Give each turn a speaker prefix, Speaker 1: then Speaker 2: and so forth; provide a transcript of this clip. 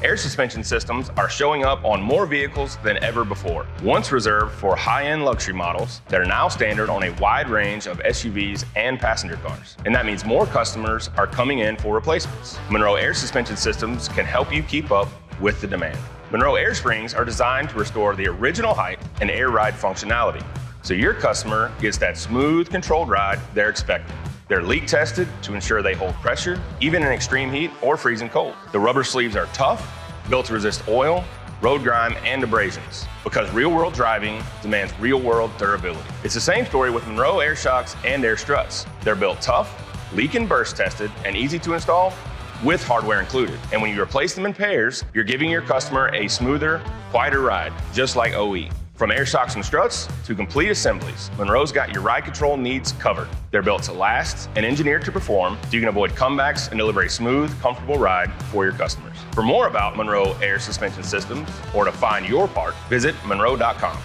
Speaker 1: Air suspension systems are showing up on more vehicles than ever before. Once reserved for high-end luxury models, they're now standard on a wide range of SUVs and passenger cars. And that means more customers are coming in for replacements. Monroe air suspension systems can help you keep up with the demand. Monroe air springs are designed to restore the original height and air ride functionality, so your customer gets that smooth, controlled ride they're expecting. They're leak tested to ensure they hold pressure, even in extreme heat or freezing cold. The rubber sleeves are tough, built to resist oil, road grime, and abrasions, because real-world driving demands real-world durability. It's the same story with Monroe air shocks and air struts. They're built tough, leak and burst tested, and easy to install with hardware included. And when you replace them in pairs, you're giving your customer a smoother, quieter ride, just like OE. From air shocks and struts to complete assemblies, Monroe's got your ride control needs covered. They're built to last and engineered to perform, so you can avoid comebacks and deliver a smooth, comfortable ride for your customers. For more about Monroe air suspension systems or to find your part, visit monroe.com.